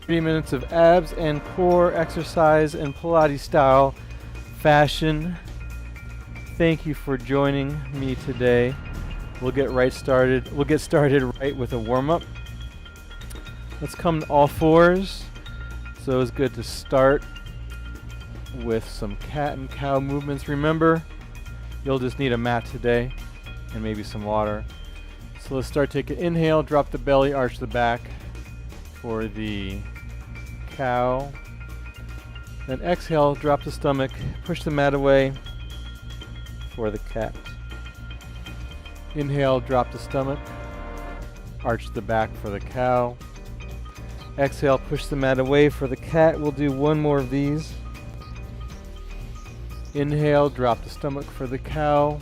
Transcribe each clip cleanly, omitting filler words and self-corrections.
3 minutes of abs and core exercise in Pilates style fashion. Thank you for joining me today. We'll get started right with a warm-up. Let's come to all fours. So it's good to start with some cat and cow movements. Remember, you'll just need a mat today and maybe some water. So let's start. Take an inhale, drop the belly, arch the back for the cow. Then exhale, drop the stomach, push the mat away for the cat. Inhale, drop the stomach, arch the back for the cow. Exhale, push the mat away for the cat. We'll do one more of these. Inhale, drop the stomach for the cow.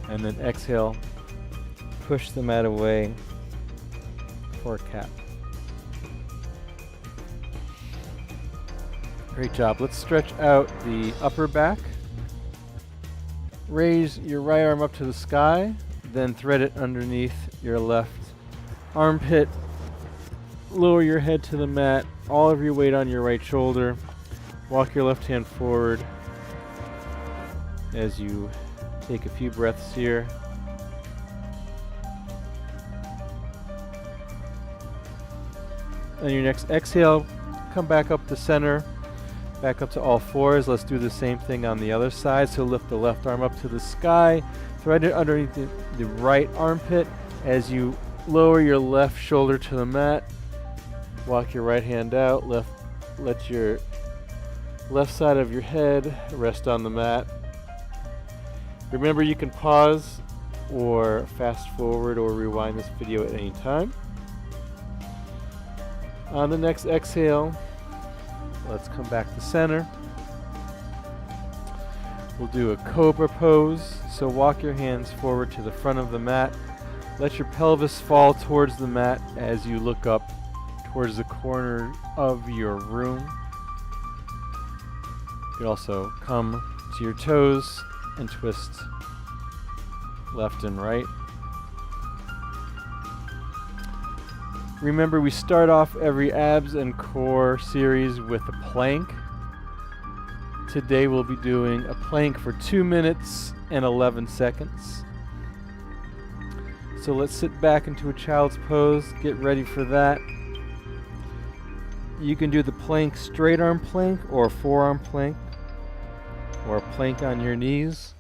And then exhale, push the mat away for a cat. Great job. Let's stretch out the upper back. Raise your right arm up to the sky, then thread it underneath your left armpit. Lower your head to the mat, all of your weight on your right shoulder. Walk your left hand forward as you take a few breaths here. On your next exhale, come back up to center, back up to all fours. Let's do the same thing on the other side. So lift the left arm up to the sky, thread it underneath the right armpit as you lower your left shoulder to the mat. Walk your right hand out, let your left side of your head rest on the mat. Remember, you can pause or fast forward or rewind this video at any time. On the next exhale, let's come back to center. We'll do a cobra pose. So walk your hands forward to the front of the mat. Let your pelvis fall towards the mat as you look up towards the corner of your room. You can also come to your toes and twist left and right. Remember, we start off every abs and core series with a plank. Today we'll be doing a plank for 2 minutes and 11 seconds. So let's sit back into a child's pose, get ready for that. You can do the plank straight arm plank or forearm plank or a plank on your knees.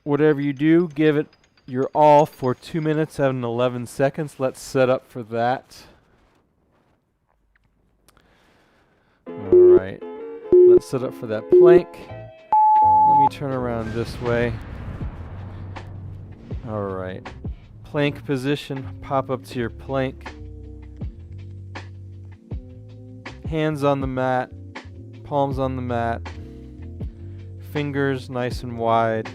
Whatever you do, give it your all for 2 minutes and 11 seconds. Let's set up for that. Alright, let's set up for that plank. Let me turn around this way. Alright, plank position, pop up to your plank. Hands on the mat, palms on the mat, fingers nice and wide.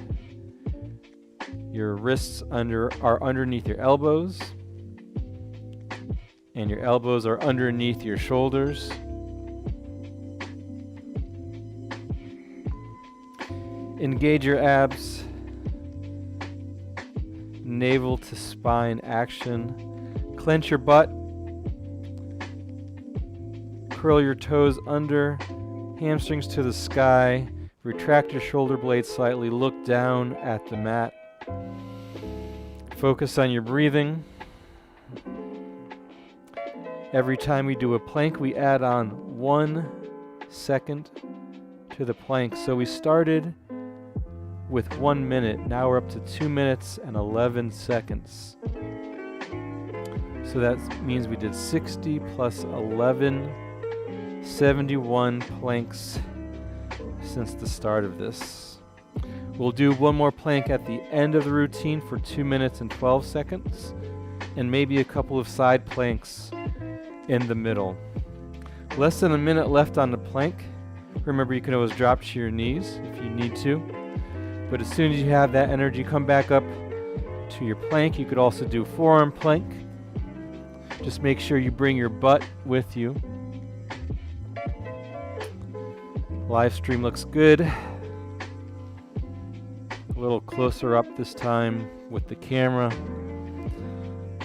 Your wrists are underneath your elbows, and your elbows are underneath your shoulders. Engage your abs, navel to spine action. Clench your butt. Curl your toes under, hamstrings to the sky. Retract your shoulder blades slightly. Look down at the mat. Focus on your breathing. Every time we do a plank, we add on 1 second to the plank. So we started with 1 minute. Now we're up to 2 minutes and 11 seconds. So that means we did 60 plus 11, 71 planks since the start of this. We'll do one more plank at the end of the routine for 2 minutes and 12 seconds, and maybe a couple of side planks in the middle. Less than a minute left on the plank. Remember, you can always drop to your knees if you need to, but as soon as you have that energy, come back up to your plank. You could also do forearm plank. Just make sure you bring your butt with you. Live stream looks good. A little closer up this time with the camera.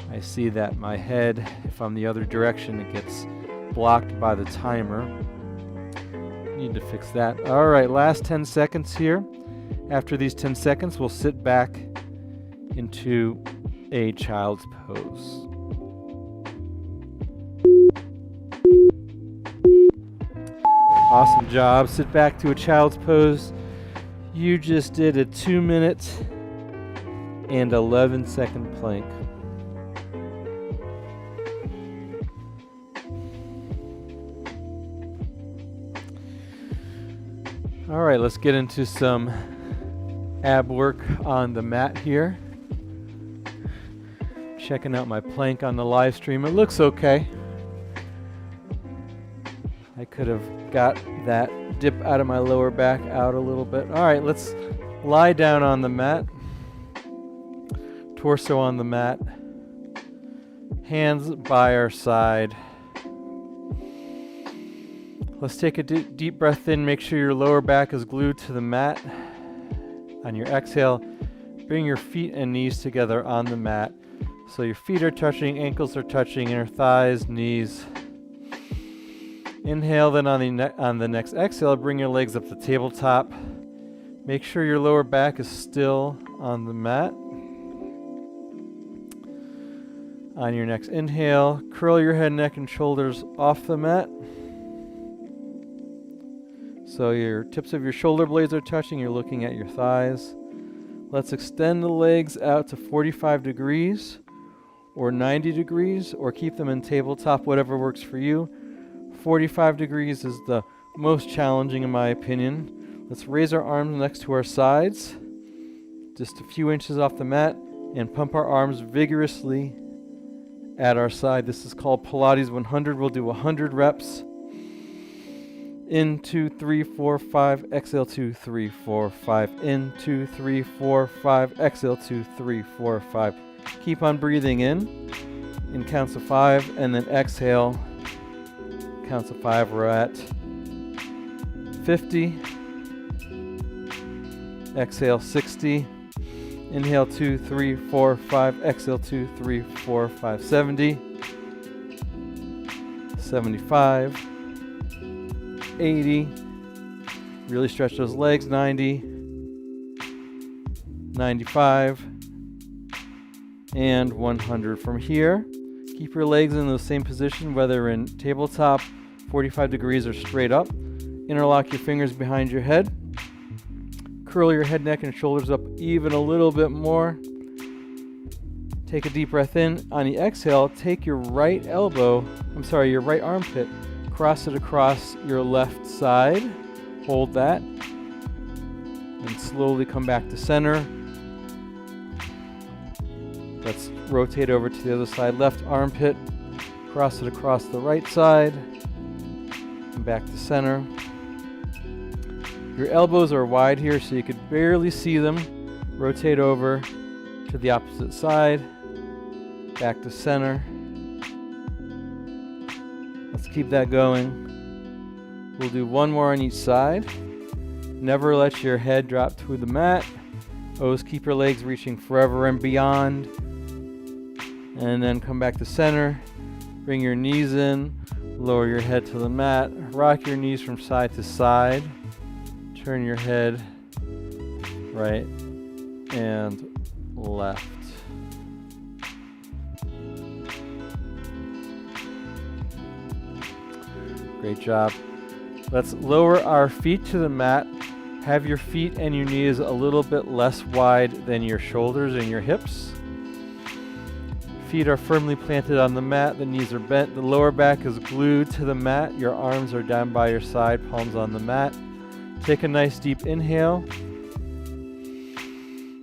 I I see that my head, if I'm the other direction, it gets blocked by the timer. Need to fix that. All right, last 10 seconds here. After these 10 seconds, we'll sit back into a child's pose. Awesome job. Sit back to a child's pose. You just did a 2-minute and 11-second plank. All right, let's get into some ab work on the mat here. Checking out my plank on the live stream. It looks okay. I could have got that dip out of my lower back out a little bit. All right, let's lie down on the mat. Torso on the mat. Hands by our side. Let's take a deep breath in. Make sure your lower back is glued to the mat. On your exhale, bring your feet and knees together on the mat. So your feet are touching, ankles are touching, inner thighs, knees. Inhale, then on the next exhale, bring your legs up to tabletop. Make sure your lower back is still on the mat. On your next inhale, curl your head, neck, and shoulders off the mat. So your tips of your shoulder blades are touching, you're looking at your thighs. Let's extend the legs out to 45 degrees or 90 degrees, or keep them in tabletop, whatever works for you. 45 degrees is the most challenging in my opinion. Let's raise our arms next to our sides, just a few inches off the mat, and pump our arms vigorously at our side. This is called Pilates 100. We'll do 100 reps. In, 2, 3, 4, 5, exhale, 2, 3, 4, 5. In, 2, 3, 4, 5, exhale, 2, 3, 4, 5. Keep on breathing in counts of 5, and then exhale, counts of 5. We're at 50. Exhale, 60. Inhale, 2, 3, 4, 5. Exhale, 2, 3, 4, 5. 70. 75. 80. Really stretch those legs. 90. 95. And 100. From here, keep your legs in the same position, whether in tabletop, 45 degrees, or straight up. Interlock your fingers behind your head. Curl your head, neck, and shoulders up even a little bit more. Take a deep breath in. On the exhale, take your right armpit, cross it across your left side. Hold that. And slowly come back to center. Let's rotate over to the other side. Left armpit, cross it across the right side. And back to center. Your elbows are wide here, so you could barely see them. Rotate over to the opposite side. Back to center. Let's keep that going. We'll do one more on each side. Never let your head drop to the mat. Always keep your legs reaching forever and beyond. And then come back to center. Bring your knees in. Lower your head to the mat. Rock your knees from side to side. Turn your head right and left. Great job. Let's lower our feet to the mat. Have your feet and your knees a little bit less wide than your shoulders and your hips. Feet are firmly planted on the mat. The knees are bent. The lower back is glued to the mat. Your arms are down by your side, palms on the mat. Take a nice deep inhale.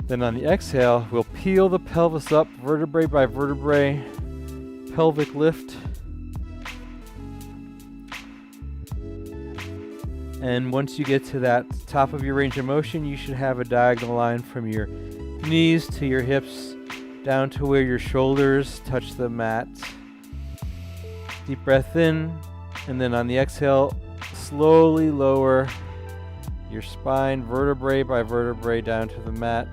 Then on the exhale, we'll peel the pelvis up, vertebrae by vertebrae, pelvic lift. And once you get to that top of your range of motion, you should have a diagonal line from your knees to your hips, down to where your shoulders touch the mat. Deep breath in, and then on the exhale, slowly lower your spine, vertebrae by vertebrae, down to the mat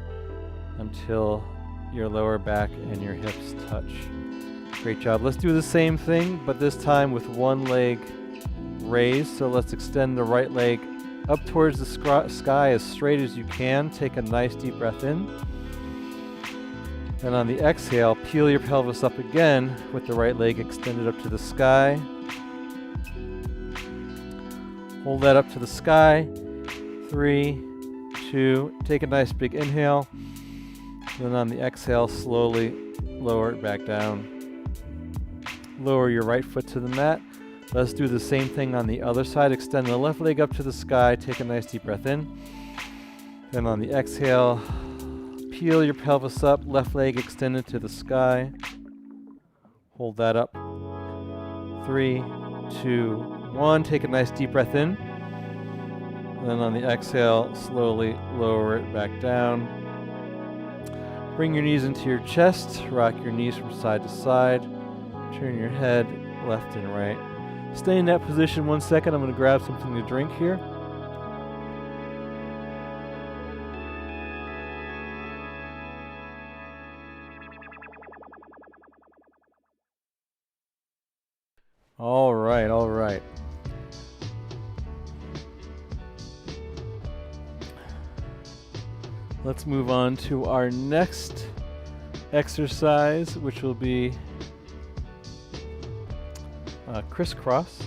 until your lower back and your hips touch. Great job. Let's do the same thing, but this time with one leg raised. So let's extend the right leg up towards the sky as straight as you can. Take a nice deep breath in. And on the exhale, peel your pelvis up again with the right leg extended up to the sky. Hold that up to the sky. 3, 2, take a nice big inhale. Then on the exhale, slowly lower it back down. Lower your right foot to the mat. Let's do the same thing on the other side. Extend the left leg up to the sky. Take a nice deep breath in. Then on the exhale, peel your pelvis up. Left leg extended to the sky. Hold that up. 3, 2, 1. Take a nice deep breath in. And then on the exhale, slowly lower it back down. Bring your knees into your chest. Rock your knees from side to side. Turn your head left and right. Stay in that position 1 second. I'm going to grab something to drink here. All right, all right. Let's move on to our next exercise, which will be crisscross.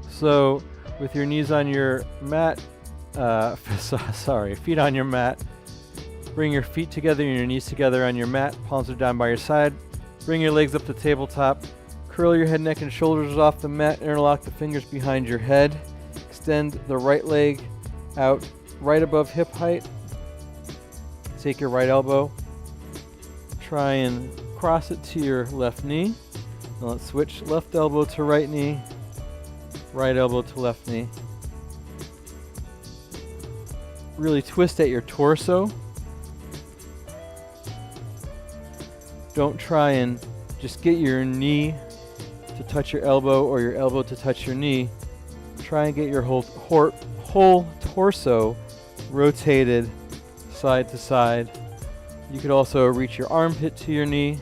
So with your knees on your mat, feet on your mat, bring your feet together and your knees together on your mat, palms are down by your side. Bring your legs up to tabletop. Curl your head, neck, and shoulders off the mat. Interlock the fingers behind your head. Extend the right leg out right above hip height. Take your right elbow. Try and cross it to your left knee. Now let's switch left elbow to right knee, right elbow to left knee. Really twist at your torso. Don't try and just get your knee to touch your elbow or your elbow to touch your knee. Try and get your whole torso rotated side to side. You could also reach your armpit to your knee.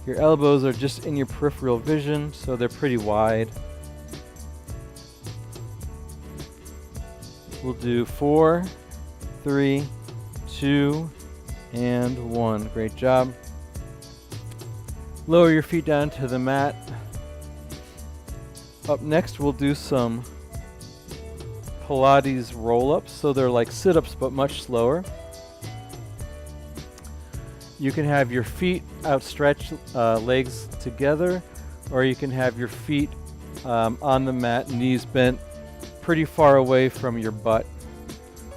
Your elbows are just in your peripheral vision, so they're pretty wide. We'll do 4, 3, 2, and 1. Great job. Lower your feet down to the mat. Up next, we'll do some Pilates roll-ups. So they're like sit-ups, but much slower. You can have your feet outstretched, legs together, or you can have your feet on the mat, knees bent pretty far away from your butt.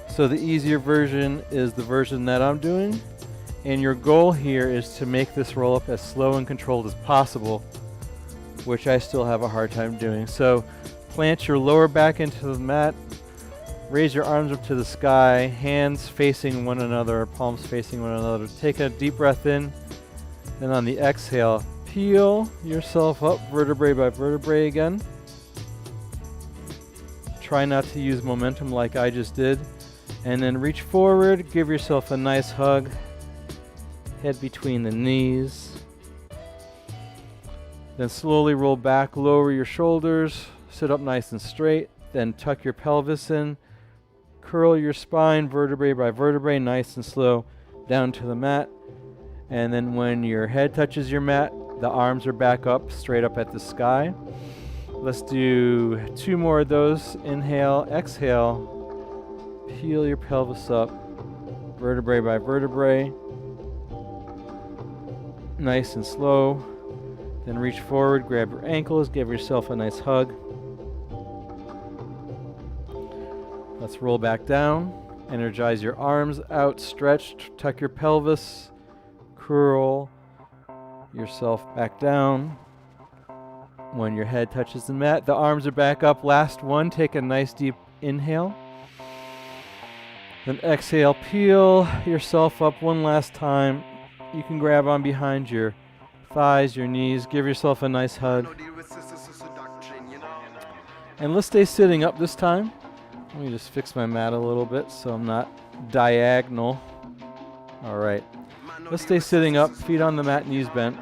So the easier version is the version that I'm doing, and your goal here is to make this roll-up as slow and controlled as possible, which I still have a hard time doing. So plant your lower back into the mat, raise your arms up to the sky, hands facing one another, palms facing one another. Take a deep breath in, then on the exhale, peel yourself up vertebrae by vertebrae again. Try not to use momentum like I just did. And then reach forward, give yourself a nice hug, head between the knees. Then slowly roll back, lower your shoulders, sit up nice and straight, then tuck your pelvis in, curl your spine vertebrae by vertebrae, nice and slow, down to the mat. And then when your head touches your mat, the arms are back up, straight up at the sky. Let's do 2 more of those. Inhale, exhale. Peel your pelvis up, vertebrae by vertebrae. Nice and slow. Then reach forward, grab your ankles, give yourself a nice hug. Let's roll back down. Energize your arms out, stretched, tuck your pelvis, curl yourself back down. When your head touches the mat, the arms are back up. Last one, take a nice deep inhale. Then exhale, peel yourself up one last time. You can grab on behind your thighs, your knees, give yourself a nice hug. And let's stay sitting up this time. Let me just fix my mat a little bit so I'm not diagonal. All right. Let's stay sitting up, feet on the mat, knees bent.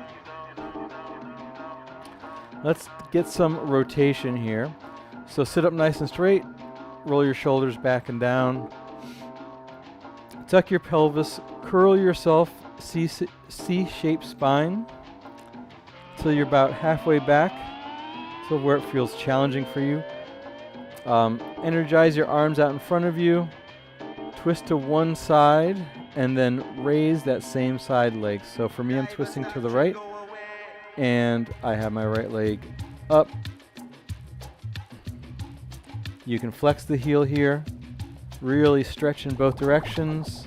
Let's get some rotation here. So sit up nice and straight, roll your shoulders back and down. Tuck your pelvis, curl yourself, C-shaped spine till you're about halfway back, till where it feels challenging for you. Energize your arms out in front of you, twist to one side, and then raise that same side leg. So for me, I'm twisting to the right, and I have my right leg up. You can flex the heel here, really stretch in both directions.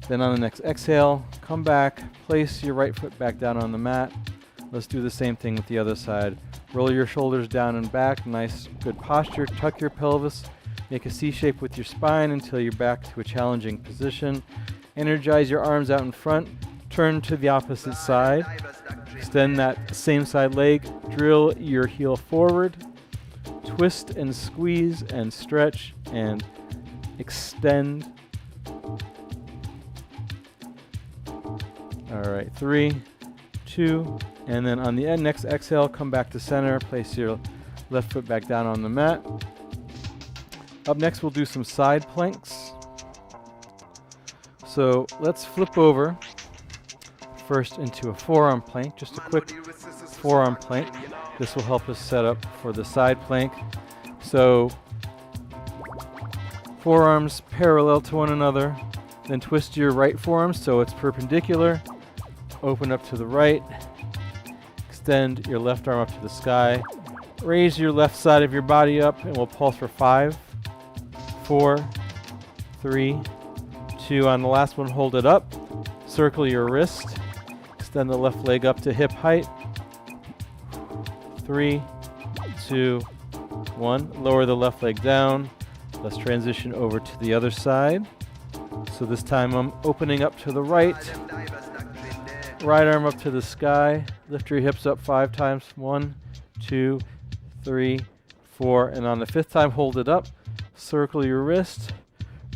Then on the next exhale, come back, place your right foot back down on the mat. Let's do the same thing with the other side. Roll your shoulders down and back, nice, good posture. Tuck your pelvis, make a C shape with your spine until you're back to a challenging position. Energize your arms out in front, turn to the opposite side. Extend that same side leg, drill your heel forward. Twist and squeeze and stretch and extend. All right, 3, 2, and then on the end, next exhale, come back to center, place your left foot back down on the mat. Up next, we'll do some side planks. So let's flip over first into a forearm plank, just a quick forearm plank. This will help us set up for the side plank. So forearms parallel to one another, then twist your right forearm so it's perpendicular. Open up to the right, extend your left arm up to the sky, raise your left side of your body up, and we'll pulse for 5, 4, 3, 2. On the last one, hold it up, circle your wrist, extend the left leg up to hip height, 3, 2, 1. Lower the left leg down. Let's transition over to the other side. So this time I'm opening up to the right. Right arm up to the sky. Lift your hips up 5 times. 1, 2, 3, 4. And on the 5th time, hold it up. Circle your wrist.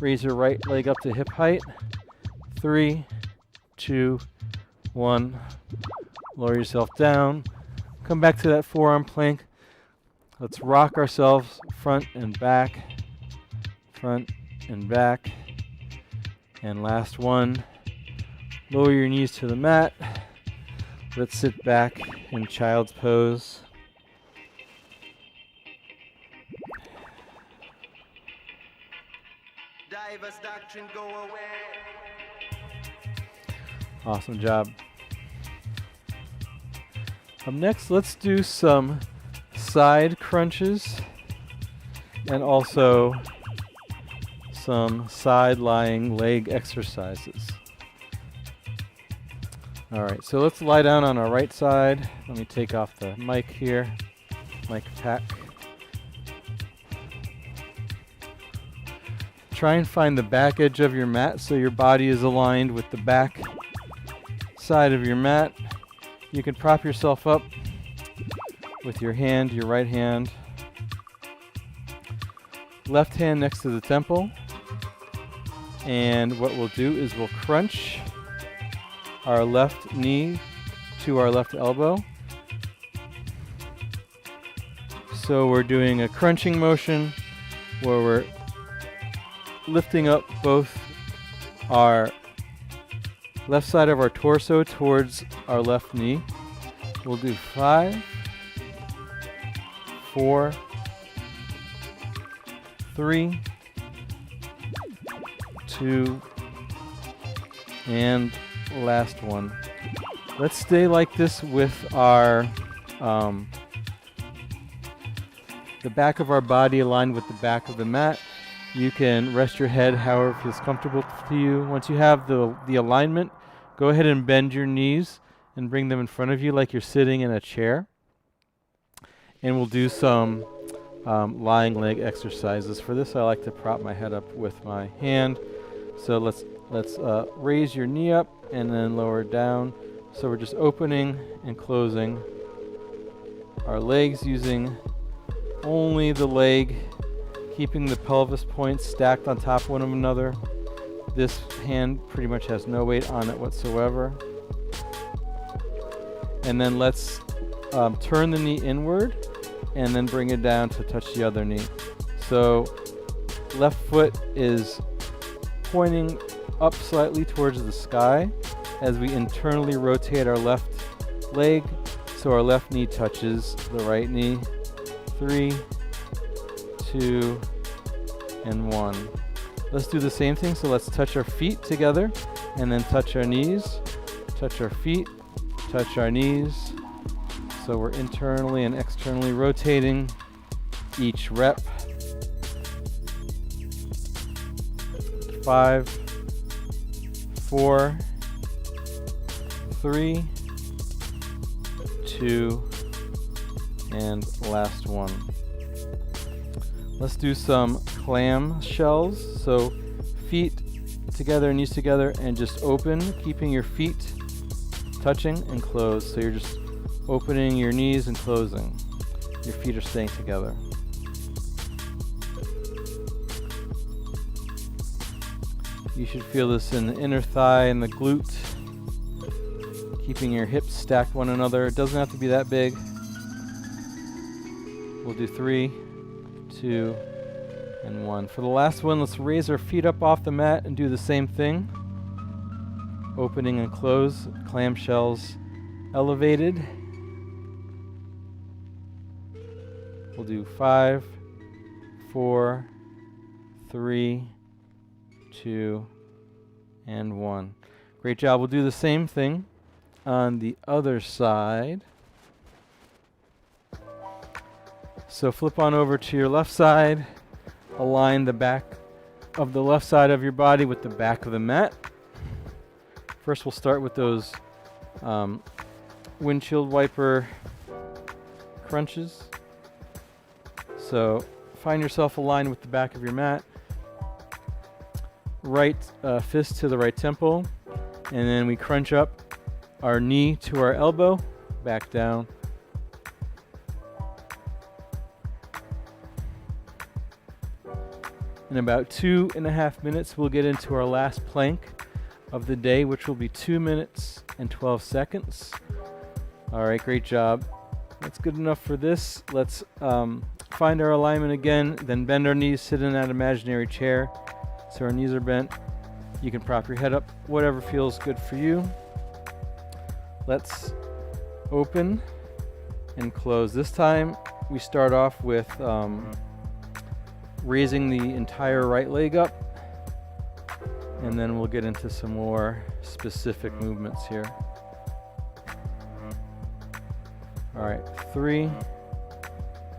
Raise your right leg up to hip height. 3, 2, 1. Lower yourself down. Come back to that forearm plank. Let's rock ourselves front and back. Front and back. And last one. Lower your knees to the mat. Let's sit back in child's pose. Diver's doctrine go away. Awesome job. Up next, let's do some side crunches and also some side lying leg exercises. All right, so let's lie down on our right side. Let me take off the mic here, mic pack. Try and find the back edge of your mat so your body is aligned with the back side of your mat. You can prop yourself up with your hand, your right hand. Left hand next to the temple. And what we'll do is we'll crunch our left knee to our left elbow. So we're doing a crunching motion where we're lifting up both our left side of our torso towards our left knee. We'll do 5, 4, 3, 2, and last one. Let's stay like this with our the back of our body aligned with the back of the mat. You can rest your head however feels comfortable to you. Once you have the alignment, go ahead and bend your knees and bring them in front of you like you're sitting in a chair. And we'll do some lying leg exercises. For this, I like to prop my head up with my hand. So let's raise your knee up and then lower it down. So we're just opening and closing our legs using only the leg, keeping the pelvis points stacked on top of one another. This hand pretty much has no weight on it whatsoever. And then let's turn the knee inward and then bring it down to touch the other knee. So left foot is pointing up slightly towards the sky as we internally rotate our left leg so our left knee touches the right knee. 3, 2, and 1. Let's do the same thing. So let's touch our feet together and then touch our knees, touch our feet, touch our knees. So we're internally and externally rotating each rep. 5, 4, 3, 2, and last one. Let's do some clam shells. So feet together, knees together, and just open, keeping your feet touching and closed. So you're just opening your knees and closing. Your feet are staying together. You should feel this in the inner thigh and the glute. Keeping your hips stacked one another. It doesn't have to be that big. We'll do 3, 2, and 1. For the last one, let's raise our feet up off the mat and do the same thing. Opening and close, clamshells elevated. We'll do 5, 4, 3, 2, and 1. Great job. We'll do the same thing on the other side. So flip on over to your left side. Align the back of the left side of your body with the back of the mat. First, we'll start with those windshield wiper crunches. So find yourself aligned with the back of your mat. Right fist to the right temple. And then we crunch up our knee to our elbow, back down. In about 2.5 minutes, we'll get into our last plank of the day, which will be 2 minutes and 12 seconds. All right, great job. That's good enough for this. Let's find our alignment again, then bend our knees, sit in that imaginary chair. So our knees are bent. You can prop your head up, whatever feels good for you. Let's open and close. This time we start off with raising the entire right leg up, and then we'll get into some more specific movements here. All right, 3,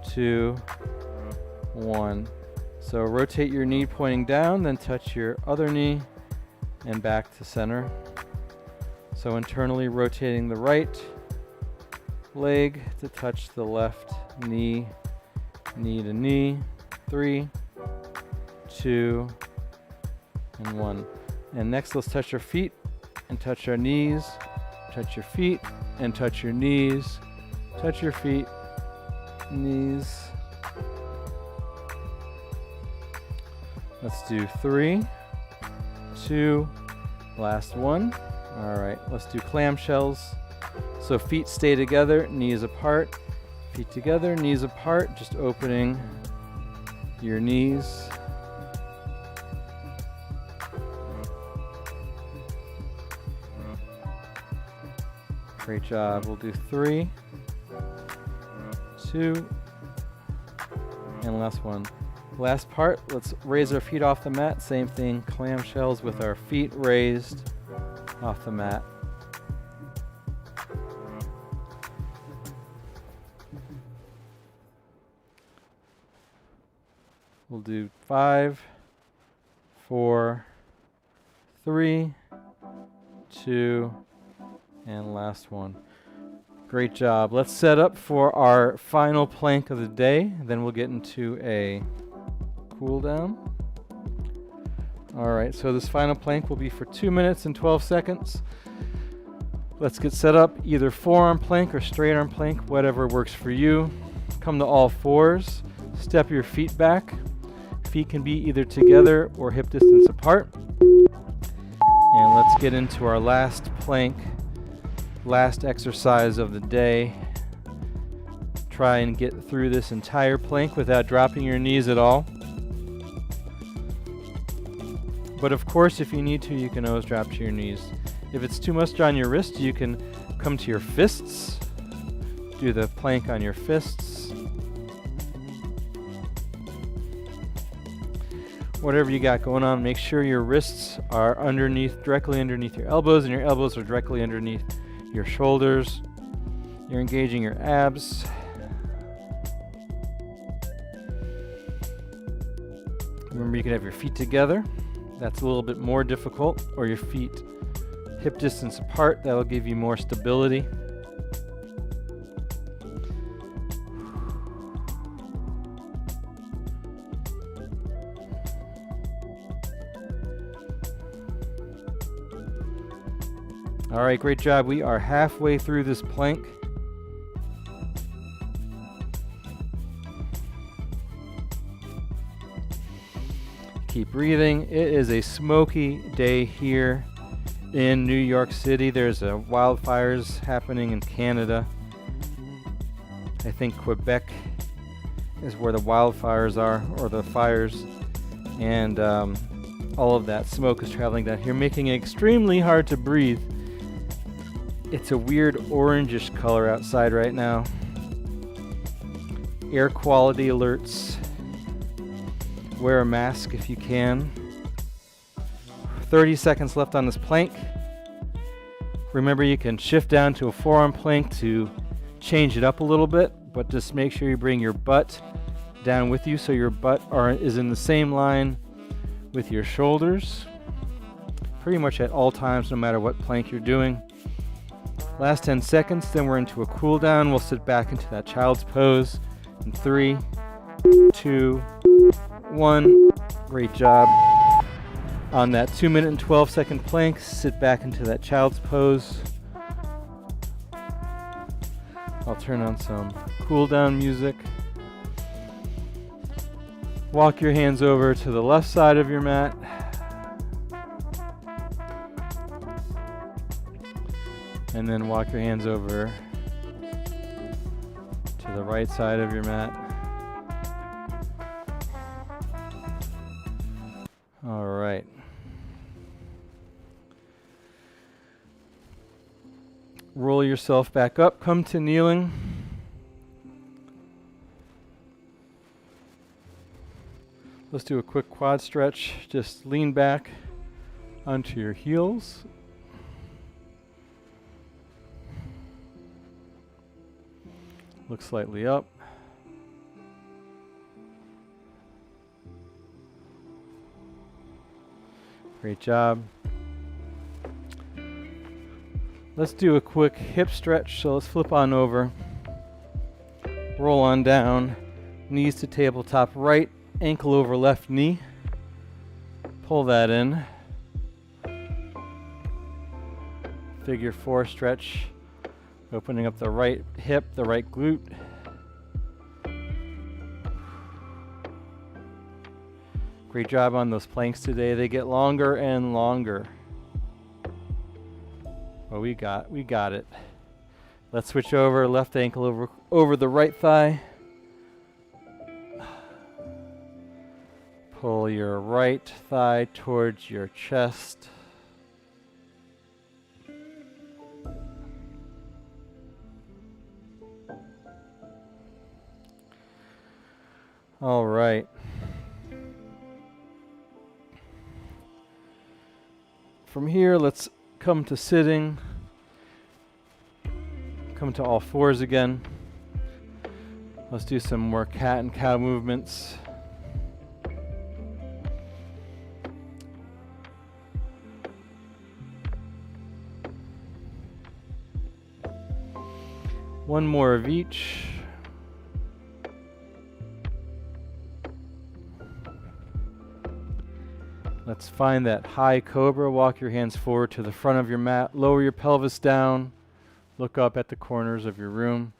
2, 1. So rotate your knee pointing down, then touch your other knee and back to center. So internally rotating the right leg to touch the left knee, knee to knee. 3, 2, and 1. And next, let's touch our feet and touch our knees. Touch your feet and touch your knees. Touch your feet, knees. Let's do 3, 2, last one. All right, let's do clamshells. So feet stay together, knees apart. Feet together, knees apart, just opening your knees. Great job. We'll do 3, 2, and last one. Last part, let's raise our feet off the mat. Same thing, clamshells with our feet raised off the mat. We'll do 5, 4, 3, 2, and last one. Great job. Let's set up for our final plank of the day. Then we'll get into a cool down. All right, so this final plank will be for 2 minutes and 12 seconds. Let's get set up, either forearm plank or straight arm plank, whatever works for you. Come to all fours, step your feet back. Feet can be either together or hip distance apart. And let's get into our last plank, last exercise of the day. Try and get through this entire plank without dropping your knees at all. But of course, if you need to, you can always drop to your knees. If it's too much on your wrist, you can come to your fists. Do the plank on your fists. Whatever you got going on, make sure your wrists are underneath, directly underneath your elbows, and your elbows are directly underneath your shoulders. You're engaging your abs. Remember, you can have your feet together. That's a little bit more difficult, or your feet hip distance apart. That'll give you more stability. All right, great job. We are halfway through this plank. Keep breathing. It is a smoky day here in New York City. There's wildfires happening in Canada. I think Quebec is where the wildfires are, or the fires, and all of that smoke is traveling down here, making it extremely hard to breathe. It's a weird orangish color outside right now. Air quality alerts. Wear a mask if you can. 30 seconds left on this plank. Remember, you can shift down to a forearm plank to change it up a little bit, but just make sure you bring your butt down with you so your butt is in the same line with your shoulders, pretty much at all times, no matter what plank you're doing. Last 10 seconds, then we're into a cool down. We'll sit back into that child's pose in 3, 2, 1. Great job. On that 2 minute and 12 second plank, sit back into that child's pose. I'll turn on some cool down music. Walk your hands over to the left side of your mat. And then walk your hands over to the right side of your mat. All right. Roll yourself back up. Come to kneeling. Let's do a quick quad stretch. Just lean back onto your heels. Look slightly up. Great job. Let's do a quick hip stretch. So let's flip on over. Roll on down. Knees to tabletop right. Ankle over left knee. Pull that in. Figure 4 stretch. Opening up the right hip, the right glute. Great job on those planks today. They get longer and longer. Well, we got it. Let's switch over. Left ankle over the right thigh. Pull your right thigh towards your chest. All right. From here, let's come to sitting. Come to all fours again. Let's do some more cat and cow movements. One more of each. Let's find that high cobra. Walk your hands forward to the front of your mat. Lower your pelvis down. Look up at the corners of your room.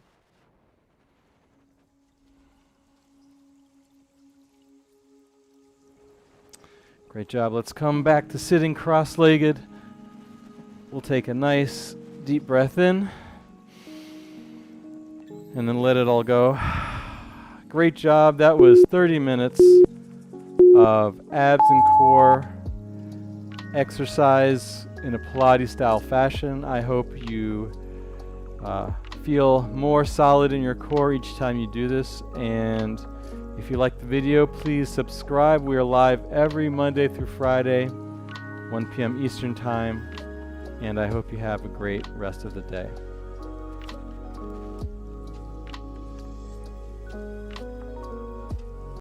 Great job. Let's come back to sitting cross-legged. we'll take a nice deep breath in and then let it all go. Great job. That was 30 minutes of abs and core exercise in a Pilates style fashion. I hope you feel more solid in your core each time you do this. And if you like the video, please subscribe. We are live every Monday through Friday, 1 p.m. Eastern Time. And I hope you have a great rest of the day.